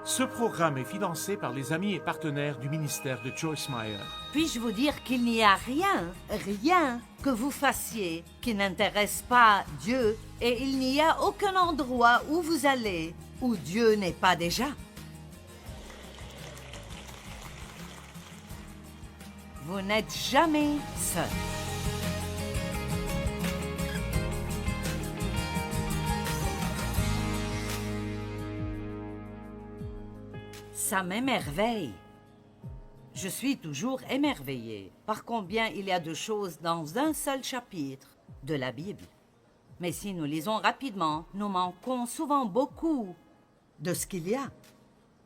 Ce programme est financé par les amis et partenaires du ministère de Joyce Meyer. Puis-je vous dire qu'il n'y a rien que vous fassiez qui n'intéresse pas Dieu, et il n'y a aucun endroit où vous allez où Dieu n'est pas déjà. Vous n'êtes jamais seul. Ça m'émerveille. Je suis toujours émerveillée par combien il y a de choses dans un seul chapitre de la Bible. Mais si nous lisons rapidement, nous manquons souvent beaucoup de ce qu'il y a.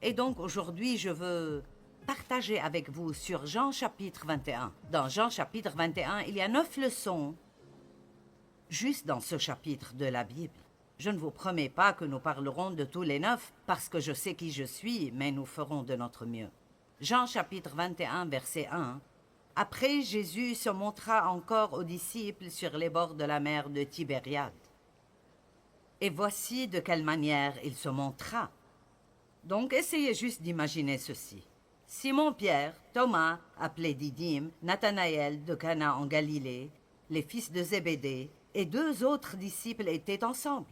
Et donc aujourd'hui, je veux partager avec vous sur Jean chapitre 21. Dans Jean chapitre 21, il y a 9 leçons juste dans ce chapitre de la Bible. Je ne vous promets pas que nous parlerons de tous les 9 parce que je sais qui je suis, mais nous ferons de notre mieux. Jean chapitre 21, verset 1. Après, Jésus se montra encore aux disciples sur les bords de la mer de Tibériade. Et voici de quelle manière il se montra. Donc, essayez juste d'imaginer ceci. Simon-Pierre, Thomas, appelé Didyme, Nathanaël de Cana en Galilée, les fils de Zébédée et 2 autres disciples étaient ensemble.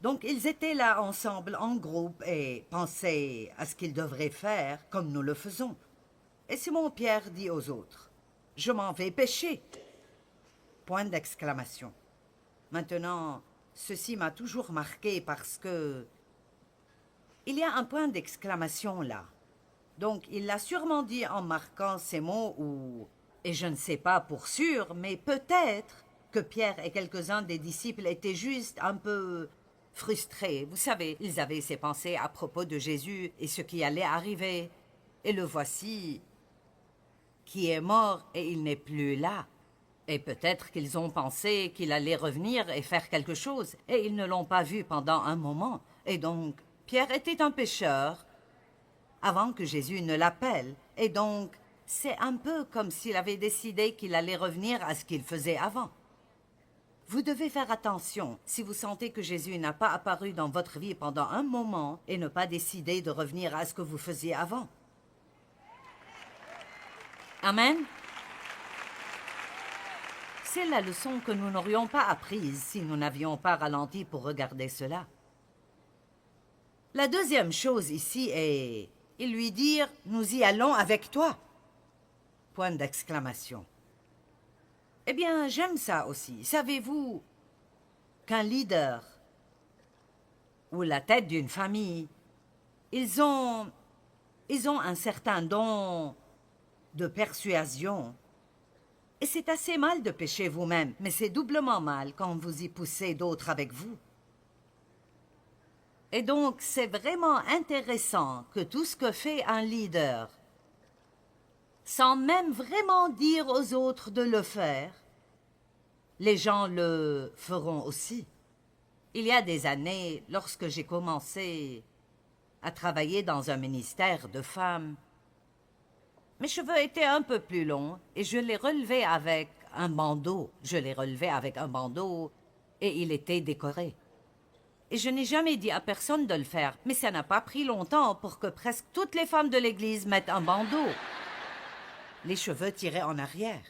Donc, ils étaient là ensemble en groupe et pensaient à ce qu'ils devraient faire comme nous le faisons. Et Simon-Pierre dit aux autres, « Je m'en vais pêcher. » Point d'exclamation. Maintenant, ceci m'a toujours marqué parce que il y a un point d'exclamation là. Donc, il l'a sûrement dit en marquant ces mots ou... Et je ne sais pas pour sûr, mais peut-être que Pierre et quelques-uns des disciples étaient juste un peu frustrés. Vous savez, ils avaient ces pensées à propos de Jésus et ce qui allait arriver. Et le voici qui est mort et il n'est plus là. Et peut-être qu'ils ont pensé qu'il allait revenir et faire quelque chose, et ils ne l'ont pas vu pendant un moment. Et donc, Pierre était un pécheur avant que Jésus ne l'appelle. Et donc, c'est un peu comme s'il avait décidé qu'il allait revenir à ce qu'il faisait avant. Vous devez faire attention si vous sentez que Jésus n'a pas apparu dans votre vie pendant un moment et ne pas décider de revenir à ce que vous faisiez avant. Amen. C'est la leçon que nous n'aurions pas apprise si nous n'avions pas ralenti pour regarder cela. La deuxième chose ici est, ils lui dirent, « Nous y allons avec toi. » Point d'exclamation. Eh bien, j'aime ça aussi. Savez-vous qu'un leader ou la tête d'une famille, ils ont un certain don de persuasion. Et c'est assez mal de pécher vous-même, mais c'est doublement mal quand vous y poussez d'autres avec vous. Et donc, c'est vraiment intéressant que tout ce que fait un leader, sans même vraiment dire aux autres de le faire, les gens le feront aussi. Il y a des années, lorsque j'ai commencé à travailler dans un ministère de femmes, mes cheveux étaient un peu plus longs et je les relevais avec un bandeau. Et il était décoré. Et je n'ai jamais dit à personne de le faire, mais ça n'a pas pris longtemps pour que presque toutes les femmes de l'église mettent un bandeau. Les cheveux tirés en arrière.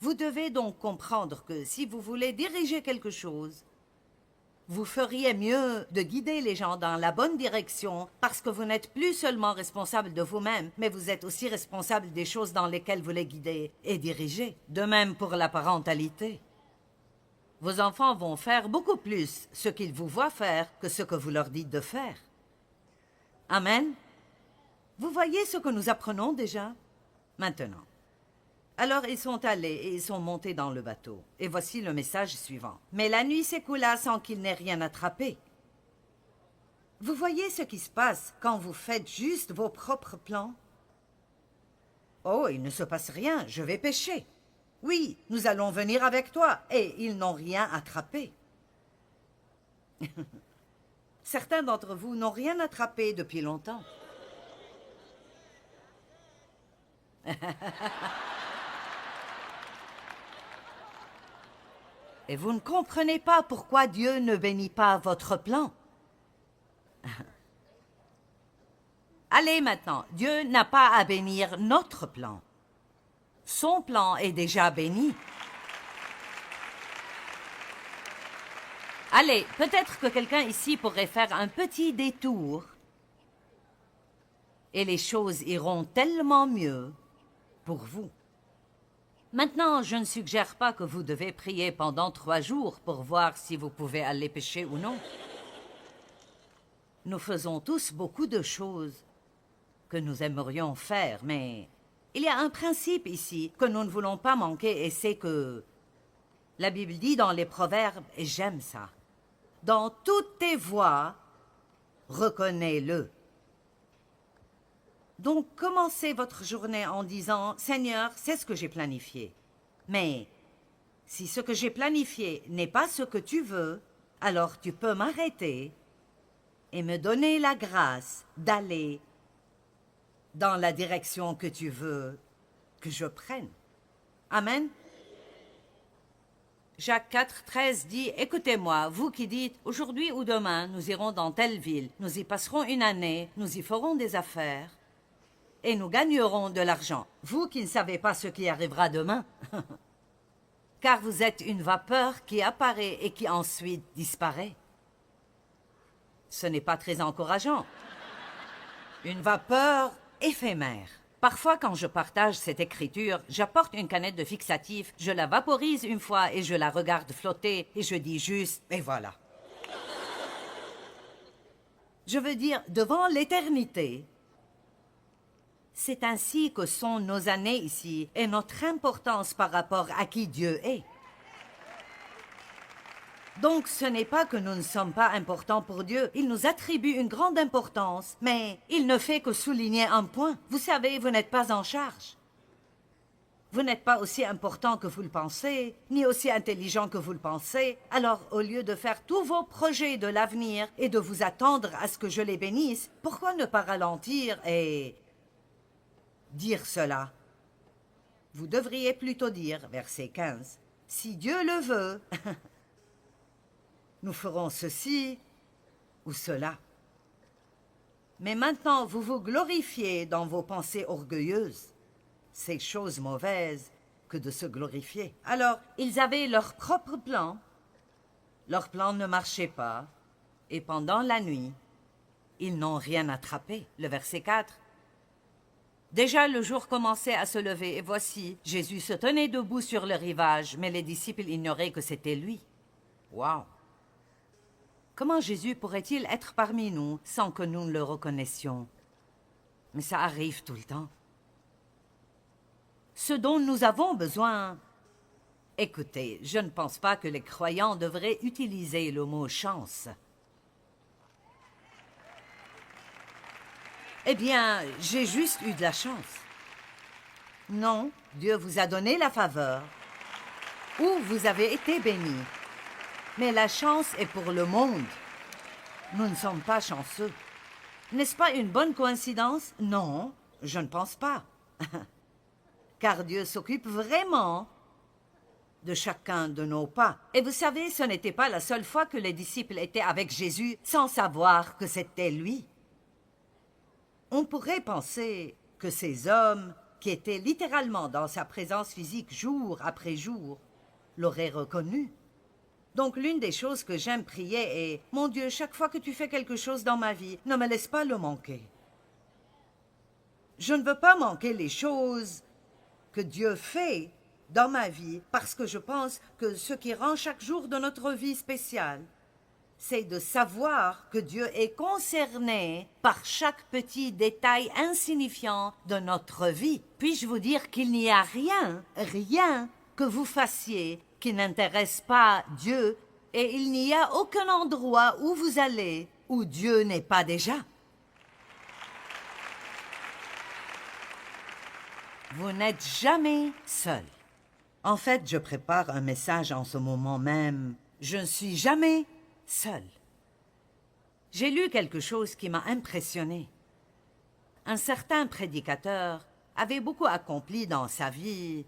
Vous devez donc comprendre que si vous voulez diriger quelque chose, vous feriez mieux de guider les gens dans la bonne direction parce que vous n'êtes plus seulement responsable de vous-même, mais vous êtes aussi responsable des choses dans lesquelles vous les guidez et dirigez. De même pour la parentalité. Vos enfants vont faire beaucoup plus ce qu'ils vous voient faire que ce que vous leur dites de faire. Amen. Vous voyez ce que nous apprenons déjà? Maintenant. Alors ils sont allés et ils sont montés dans le bateau. Et voici le message suivant. Mais la nuit s'écoula sans qu'il n'ait rien attrapé. Vous voyez ce qui se passe quand vous faites juste vos propres plans? Oh, il ne se passe rien, je vais pêcher. Oui, nous allons venir avec toi. Et ils n'ont rien attrapé. Certains d'entre vous n'ont rien attrapé depuis longtemps. Et vous ne comprenez pas pourquoi Dieu ne bénit pas votre plan. Allez maintenant, Dieu n'a pas à bénir notre plan. Son plan est déjà béni. Allez, peut-être que quelqu'un ici pourrait faire un petit détour. Et les choses iront tellement mieux pour vous. Maintenant, je ne suggère pas que vous devez prier pendant 3 jours pour voir si vous pouvez aller pécher ou non. Nous faisons tous beaucoup de choses que nous aimerions faire, mais il y a un principe ici que nous ne voulons pas manquer, et c'est que la Bible dit dans les Proverbes, et j'aime ça, « Dans toutes tes voies, reconnais-le. » Donc, commencez votre journée en disant « Seigneur, c'est ce que j'ai planifié. Mais si ce que j'ai planifié n'est pas ce que tu veux, alors tu peux m'arrêter et me donner la grâce d'aller dans la direction que tu veux que je prenne. » Amen. Jacques 4, 13 dit « Écoutez-moi, vous qui dites « Aujourd'hui ou demain, nous irons dans telle ville, nous y passerons une année, nous y ferons des affaires. » Et nous gagnerons de l'argent. Vous qui ne savez pas ce qui arrivera demain. Car vous êtes une vapeur qui apparaît et qui ensuite disparaît. Ce n'est pas très encourageant. Une vapeur éphémère. Parfois, quand je partage cette écriture, j'apporte une canette de fixatif, je la vaporise une fois et je la regarde flotter et je dis juste « et voilà ». Je veux dire, devant l'éternité, c'est ainsi que sont nos années ici et notre importance par rapport à qui Dieu est. Donc, ce n'est pas que nous ne sommes pas importants pour Dieu. Il nous attribue une grande importance, mais il ne fait que souligner un point. Vous savez, vous n'êtes pas en charge. Vous n'êtes pas aussi important que vous le pensez, ni aussi intelligent que vous le pensez. Alors, au lieu de faire tous vos projets de l'avenir et de vous attendre à ce que je les bénisse, pourquoi ne pas ralentir et dire cela? Vous devriez plutôt dire, verset 15, « Si Dieu le veut, nous ferons ceci ou cela. » Mais maintenant, vous vous glorifiez dans vos pensées orgueilleuses. C'est chose mauvaise que de se glorifier. Alors, ils avaient leur propre plan. Leur plan ne marchait pas. Et pendant la nuit, ils n'ont rien attrapé. Le verset 4. Déjà le jour commençait à se lever, et voici, Jésus se tenait debout sur le rivage, mais les disciples ignoraient que c'était lui. Wow! Comment Jésus pourrait-il être parmi nous sans que nous ne le reconnaissions? Mais ça arrive tout le temps. Ce dont nous avons besoin... Écoutez, je ne pense pas que les croyants devraient utiliser le mot « chance ». Eh bien, j'ai juste eu de la chance. Non, Dieu vous a donné la faveur, ou vous avez été béni. Mais la chance est pour le monde. Nous ne sommes pas chanceux. N'est-ce pas une bonne coïncidence? Non, je ne pense pas. Car Dieu s'occupe vraiment de chacun de nos pas. Et vous savez, ce n'était pas la seule fois que les disciples étaient avec Jésus sans savoir que c'était lui. On pourrait penser que ces hommes, qui étaient littéralement dans sa présence physique jour après jour, l'auraient reconnu. Donc l'une des choses que j'aime prier est « Mon Dieu, chaque fois que tu fais quelque chose dans ma vie, ne me laisse pas le manquer. » Je ne veux pas manquer les choses que Dieu fait dans ma vie parce que je pense que ce qui rend chaque jour de notre vie spécial, c'est de savoir que Dieu est concerné par chaque petit détail insignifiant de notre vie. Puis-je vous dire qu'il n'y a rien que vous fassiez qui n'intéresse pas Dieu, et il n'y a aucun endroit où vous allez où Dieu n'est pas déjà. Vous n'êtes jamais seul. En fait, je prépare un message en ce moment même. Je ne suis jamais seul. J'ai lu quelque chose qui m'a impressionné. Un certain prédicateur avait beaucoup accompli dans sa vie,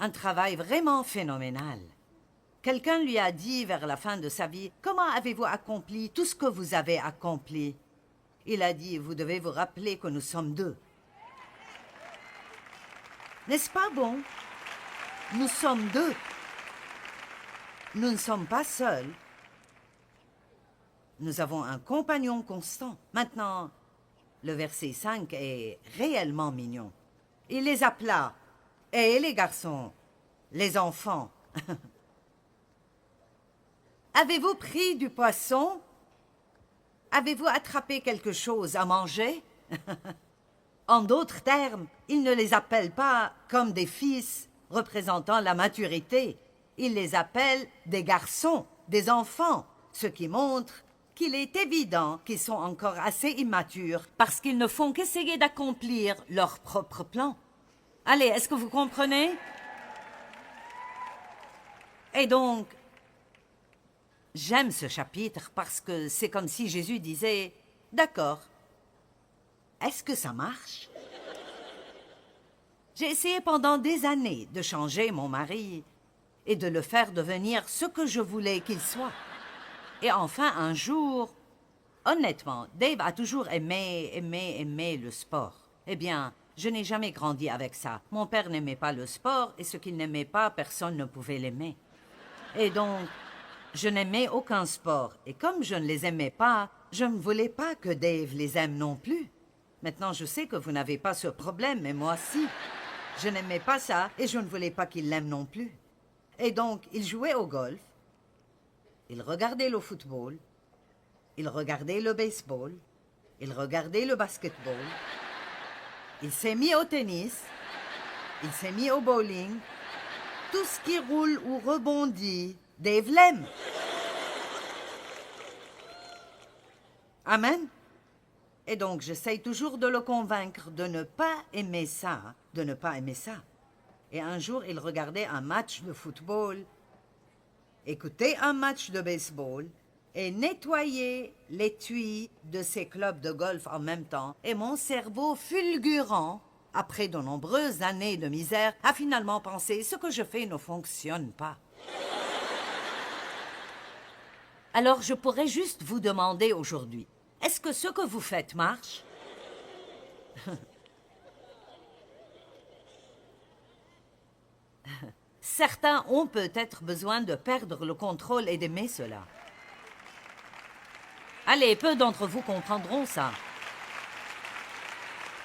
un travail vraiment phénoménal. Quelqu'un lui a dit vers la fin de sa vie, « Comment avez-vous accompli tout ce que vous avez accompli? » Il a dit, vous devez vous rappeler que nous sommes deux. N'est-ce pas bon? Nous sommes deux. Nous ne sommes pas seuls. Nous avons un compagnon constant. Maintenant, le verset 5 est réellement mignon. Il les appela, et les garçons, les enfants. Avez-vous pris du poisson? Avez-vous attrapé quelque chose à manger? En d'autres termes, il ne les appelle pas comme des fils représentant la maturité. Il les appelle des garçons, des enfants, ce qui montre qu'il est évident qu'ils sont encore assez immatures parce qu'ils ne font qu'essayer d'accomplir leur propre plan. Allez, est-ce que vous comprenez? Et donc, j'aime ce chapitre parce que c'est comme si Jésus disait « D'accord, est-ce que ça marche? » J'ai essayé pendant des années de changer mon mari et de le faire devenir ce que je voulais qu'il soit. Et enfin, un jour, honnêtement, Dave a toujours aimé le sport. Eh bien, je n'ai jamais grandi avec ça. Mon père n'aimait pas le sport et ce qu'il n'aimait pas, personne ne pouvait l'aimer. Et donc, je n'aimais aucun sport. Et comme je ne les aimais pas, je ne voulais pas que Dave les aime non plus. Maintenant, je sais que vous n'avez pas ce problème, mais moi, si. Je n'aimais pas ça et je ne voulais pas qu'il l'aime non plus. Et donc, il jouait au golf. Il regardait le football, il regardait le baseball, il regardait le basketball, il s'est mis au tennis, il s'est mis au bowling. Tout ce qui roule ou rebondit, Dave l'aime. Amen. Et donc, j'essaye toujours de le convaincre de ne pas aimer ça, de ne pas aimer ça. Et un jour, il regardait un match de football, écouter un match de baseball et nettoyer l'étui de ses clubs de golf en même temps. Et mon cerveau fulgurant, après de nombreuses années de misère, a finalement pensé « ce que je fais ne fonctionne pas ». Alors je pourrais juste vous demander aujourd'hui, est-ce que ce que vous faites marche? Certains ont peut-être besoin de perdre le contrôle et d'aimer cela. Allez, peu d'entre vous comprendront ça.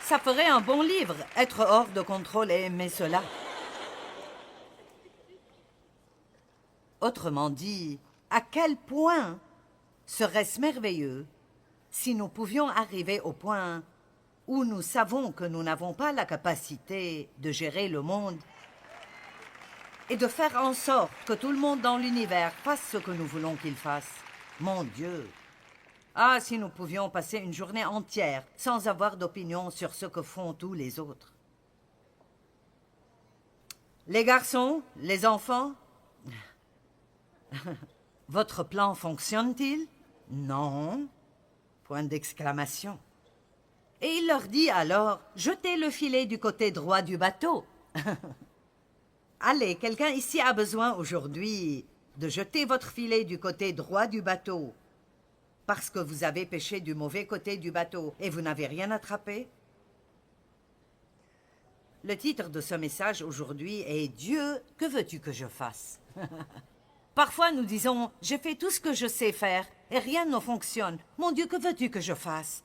Ça ferait un bon livre, être hors de contrôle et aimer cela. Autrement dit, à quel point serait-ce merveilleux si nous pouvions arriver au point où nous savons que nous n'avons pas la capacité de gérer le monde et de faire en sorte que tout le monde dans l'univers fasse ce que nous voulons qu'il fasse. Mon Dieu! Ah, si nous pouvions passer une journée entière sans avoir d'opinion sur ce que font tous les autres. Les garçons, les enfants, votre plan fonctionne-t-il? Non. Point d'exclamation. Et il leur dit alors, jetez le filet du côté droit du bateau. Allez, quelqu'un ici a besoin aujourd'hui de jeter votre filet du côté droit du bateau parce que vous avez pêché du mauvais côté du bateau et vous n'avez rien attrapé? Le titre de ce message aujourd'hui est « Dieu, que veux-tu que je fasse ?» Parfois nous disons « J'ai fait tout ce que je sais faire et rien ne fonctionne. Mon Dieu, que veux-tu que je fasse ?»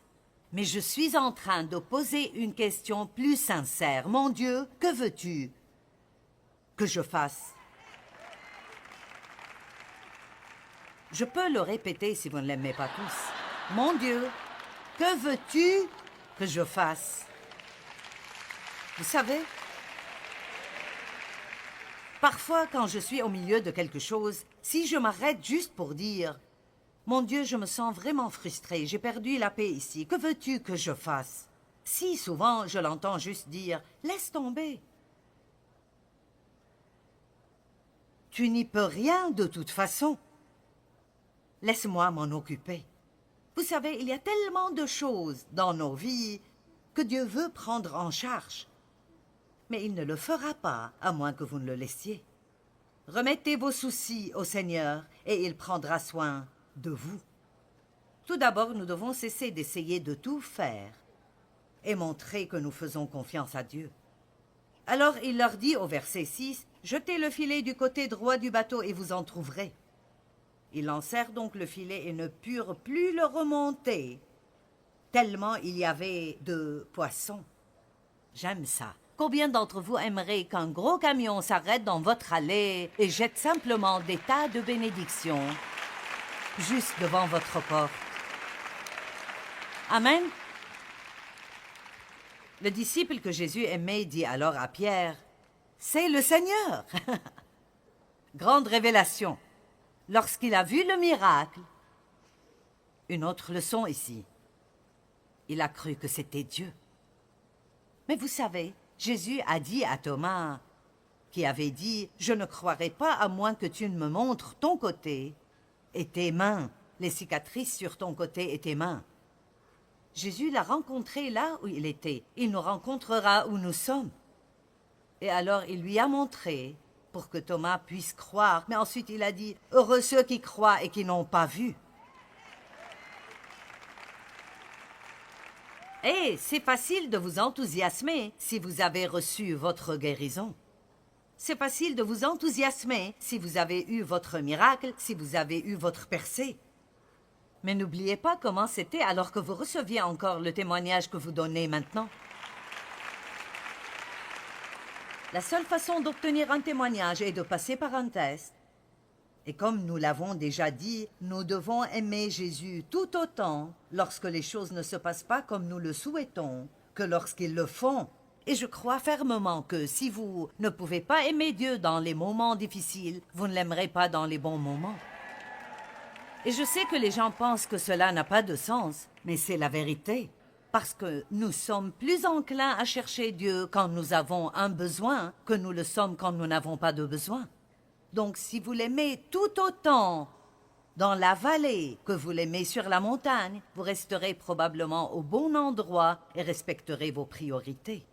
Mais je suis en train de poser une question plus sincère. « Mon Dieu, que veux-tu que je fasse ?» Je peux le répéter si vous ne l'aimez pas tous. « Mon Dieu, que veux-tu que je fasse ?» Vous savez, parfois quand je suis au milieu de quelque chose, si je m'arrête juste pour dire « Mon Dieu, je me sens vraiment frustré, j'ai perdu la paix ici, que veux-tu que je fasse ?» Si souvent je l'entends juste dire « Laisse tomber. Tu n'y peux rien de toute façon. Laisse-moi m'en occuper. » Vous savez, il y a tellement de choses dans nos vies que Dieu veut prendre en charge. Mais il ne le fera pas, à moins que vous ne le laissiez. Remettez vos soucis au Seigneur et il prendra soin de vous. Tout d'abord, nous devons cesser d'essayer de tout faire et montrer que nous faisons confiance à Dieu. Alors il leur dit au verset 6, « Jetez le filet du côté droit du bateau et vous en trouverez. » Ils lancèrent donc le filet et ne purent plus le remonter, tellement il y avait de poissons. J'aime ça. Combien d'entre vous aimeraient qu'un gros camion s'arrête dans votre allée et jette simplement des tas de bénédictions juste devant votre porte? Amen. Le disciple que Jésus aimait dit alors à Pierre, « C'est le Seigneur !» Grande révélation. Lorsqu'il a vu le miracle, une autre leçon ici. Il a cru que c'était Dieu. Mais vous savez, Jésus a dit à Thomas, qui avait dit, « Je ne croirai pas à moins que tu ne me montres ton côté et tes mains, les cicatrices sur ton côté et tes mains. » Jésus l'a rencontré là où il était. Il nous rencontrera où nous sommes. Et alors il lui a montré pour que Thomas puisse croire. Mais ensuite il a dit, « Heureux ceux qui croient et qui n'ont pas vu. » Et c'est facile de vous enthousiasmer si vous avez reçu votre guérison. C'est facile de vous enthousiasmer si vous avez eu votre miracle, si vous avez eu votre percée. Mais n'oubliez pas comment c'était alors que vous receviez encore le témoignage que vous donnez maintenant. La seule façon d'obtenir un témoignage est de passer par un test. Et comme nous l'avons déjà dit, nous devons aimer Jésus tout autant lorsque les choses ne se passent pas comme nous le souhaitons que lorsqu'ils le font. Et je crois fermement que si vous ne pouvez pas aimer Dieu dans les moments difficiles, vous ne l'aimerez pas dans les bons moments. Et je sais que les gens pensent que cela n'a pas de sens, mais c'est la vérité. Parce que nous sommes plus enclins à chercher Dieu quand nous avons un besoin que nous le sommes quand nous n'avons pas de besoin. Donc si vous l'aimez tout autant dans la vallée que vous l'aimez sur la montagne, vous resterez probablement au bon endroit et respecterez vos priorités.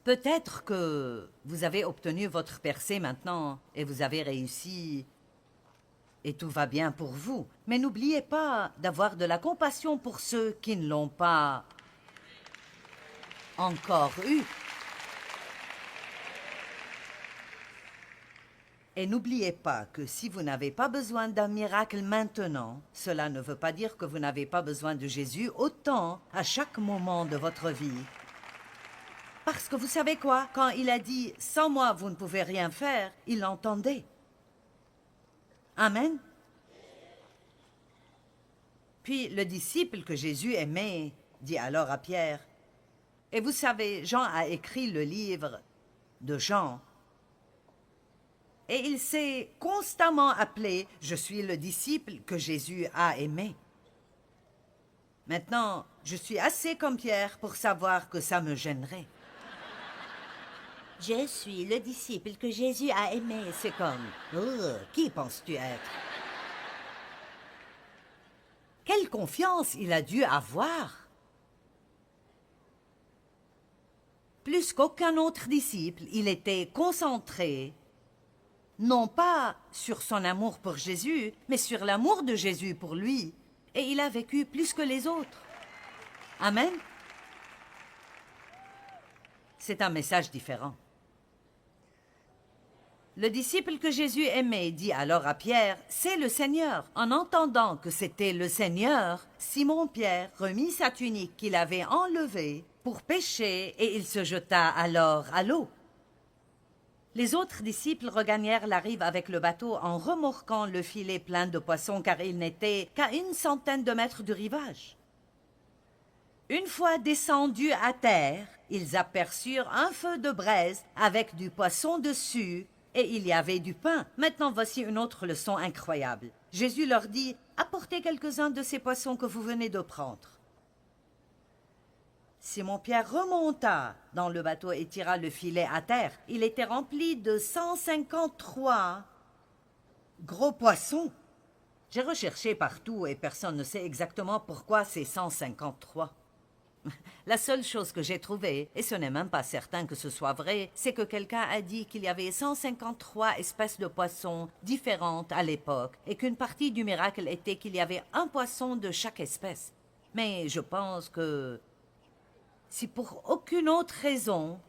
Peut-être que vous avez obtenu votre percée maintenant et vous avez réussi et tout va bien pour vous. Mais n'oubliez pas d'avoir de la compassion pour ceux qui ne l'ont pas encore eu. Et n'oubliez pas que si vous n'avez pas besoin d'un miracle maintenant, cela ne veut pas dire que vous n'avez pas besoin de Jésus autant à chaque moment de votre vie. Parce que vous savez quoi? Quand il a dit « Sans moi, vous ne pouvez rien faire », il l'entendait. Amen. Puis le disciple que Jésus aimait dit alors à Pierre, « Et vous savez, Jean a écrit le livre de Jean. Et il s'est constamment appelé « Je suis le disciple que Jésus a aimé ». Maintenant, je suis assez comme Pierre pour savoir que ça me gênerait. Je suis le disciple que Jésus a aimé. C'est comme « Qui penses-tu être ?» Quelle confiance il a dû avoir! Plus qu'aucun autre disciple, il était concentré, non pas sur son amour pour Jésus, mais sur l'amour de Jésus pour lui. Et il a vécu plus que les autres. Amen. C'est un message différent. Le disciple que Jésus aimait dit alors à Pierre, « C'est le Seigneur. » En entendant que c'était le Seigneur, Simon-Pierre remit sa tunique qu'il avait enlevée pour pêcher et il se jeta alors à l'eau. Les autres disciples regagnèrent la rive avec le bateau en remorquant le filet plein de poissons car ils n'étaient qu'à 100 de mètres du rivage. Une fois descendus à terre, ils aperçurent un feu de braise avec du poisson dessus et il y avait du pain. Maintenant voici une autre leçon incroyable. Jésus leur dit, « Apportez quelques-uns de ces poissons que vous venez de prendre. » Simon-Pierre remonta dans le bateau et tira le filet à terre. Il était rempli de 153 gros poissons. J'ai recherché partout et personne ne sait exactement pourquoi c'est 153. La seule chose que j'ai trouvée, et ce n'est même pas certain que ce soit vrai, c'est que quelqu'un a dit qu'il y avait 153 espèces de poissons différentes à l'époque et qu'une partie du miracle était qu'il y avait un poisson de chaque espèce. Mais je pense que si pour aucune autre raison,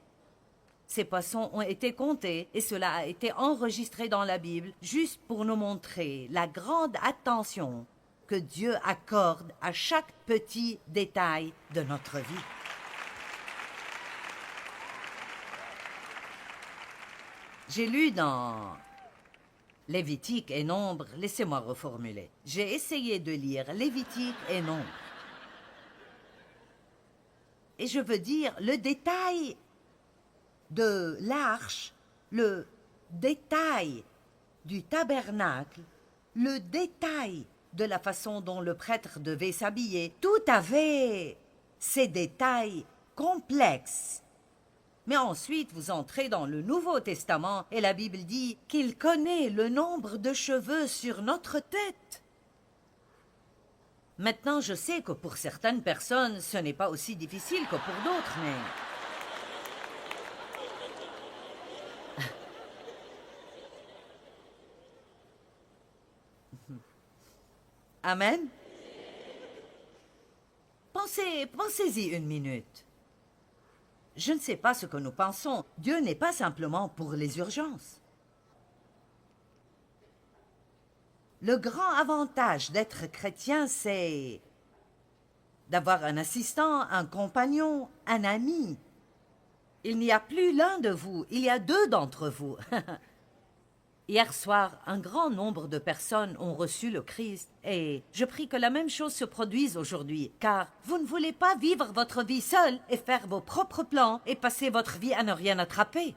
ces poissons ont été comptés et cela a été enregistré dans la Bible juste pour nous montrer la grande attention que Dieu accorde à chaque petit détail de notre vie. J'ai lu dans Lévitique et Nombre, laissez-moi reformuler. J'ai essayé de lire Lévitique et Nombre. Et je veux dire, le détail de l'arche, le détail du tabernacle, le détail de la façon dont le prêtre devait s'habiller, tout avait ces détails complexes. Mais ensuite, vous entrez dans le Nouveau Testament et la Bible dit qu'il connaît le nombre de cheveux sur notre tête. Maintenant, je sais que pour certaines personnes, ce n'est pas aussi difficile que pour d'autres, mais... Amen. Pensez-y une minute. Je ne sais pas ce que nous pensons. Dieu n'est pas simplement pour les urgences. Le grand avantage d'être chrétien, c'est d'avoir un assistant, un compagnon, un ami. Il n'y a plus l'un de vous, il y a deux d'entre vous. Hier soir, un grand nombre de personnes ont reçu le Christ et je prie que la même chose se produise aujourd'hui, car vous ne voulez pas vivre votre vie seule et faire vos propres plans et passer votre vie à ne rien attraper.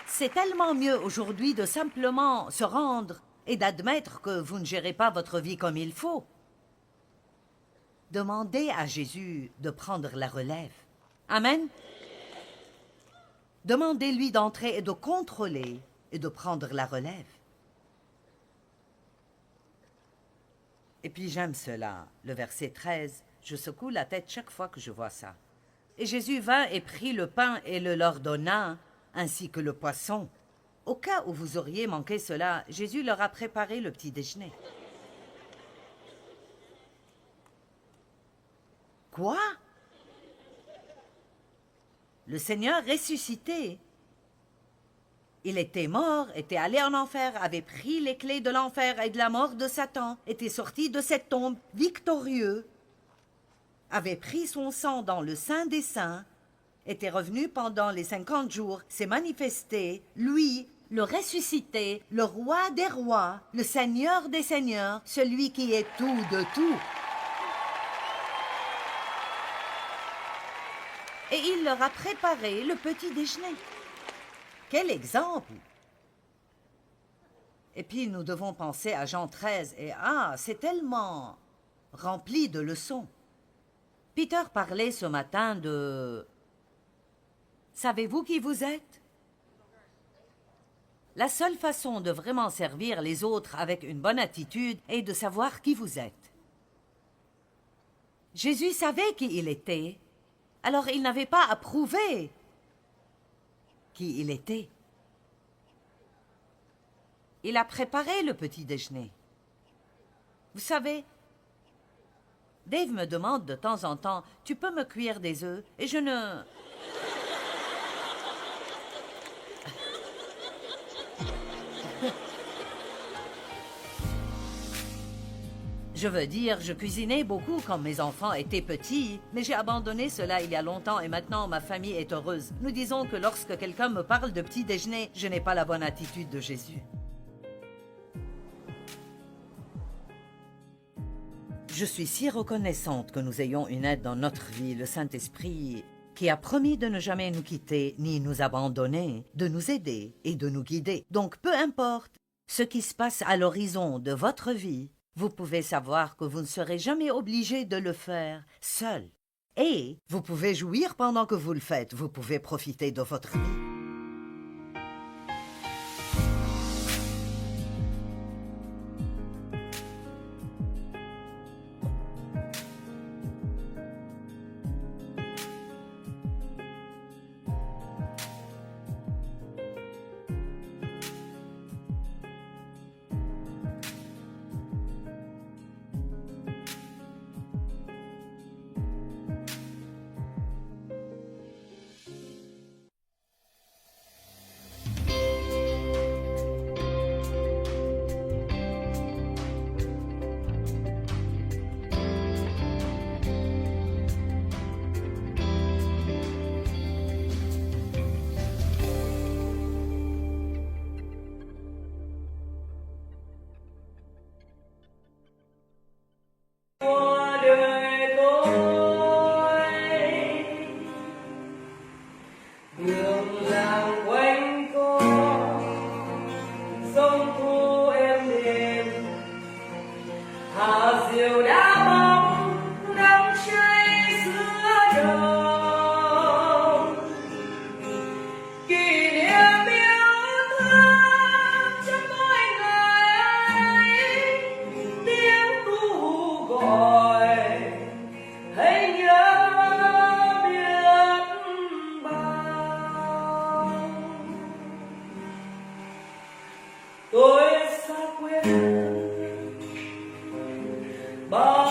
C'est tellement mieux aujourd'hui de simplement se rendre et d'admettre que vous ne gérez pas votre vie comme il faut. Demandez à Jésus de prendre la relève. Amen. Demandez-lui d'entrer et de contrôler et de prendre la relève. Et puis j'aime cela, le verset 13. Je secoue la tête chaque fois que je vois ça. Et Jésus vint et prit le pain et le leur donna, ainsi que le poisson. Au cas où vous auriez manqué cela, Jésus leur a préparé le petit déjeuner. Quoi? Le Seigneur ressuscité. Il était mort, était allé en enfer, avait pris les clés de l'enfer et de la mort de Satan, était sorti de cette tombe victorieux, avait pris son sang dans le Saint des Saints, était revenu pendant les 50 jours, s'est manifesté, lui, le ressuscité, le roi des rois, le Seigneur des seigneurs, celui qui est tout de tout. Et il leur a préparé le petit déjeuner. Quel exemple! Et puis nous devons penser à Jean 13 et c'est tellement rempli de leçons. Peter parlait ce matin de... Savez-vous qui vous êtes? La seule façon de vraiment servir les autres avec une bonne attitude est de savoir qui vous êtes. Jésus savait qui il était. Alors il n'avait pas à prouver qui il était. Il a préparé le petit déjeuner. Vous savez, Dave me demande de temps en temps, tu peux me cuire des œufs? Et je ne... Je veux dire, je cuisinais beaucoup quand mes enfants étaient petits, mais j'ai abandonné cela il y a longtemps et maintenant ma famille est heureuse. Nous disons que lorsque quelqu'un me parle de petit déjeuner, je n'ai pas la bonne attitude de Jésus. Je suis si reconnaissante que nous ayons une aide dans notre vie, le Saint-Esprit, qui a promis de ne jamais nous quitter ni nous abandonner, de nous aider et de nous guider. Donc peu importe ce qui se passe à l'horizon de votre vie, vous pouvez savoir que vous ne serez jamais obligé de le faire seul. Et vous pouvez jouir pendant que vous le faites. Vous pouvez profiter de votre vie. hương thu êm đềm hà diều đã bóng đắm cháy giữa đồng kỷ niệm yêu thương trong mỗi ngày ấy tiếng ru gọi hãy nhớ biết bao tôi xa quê bao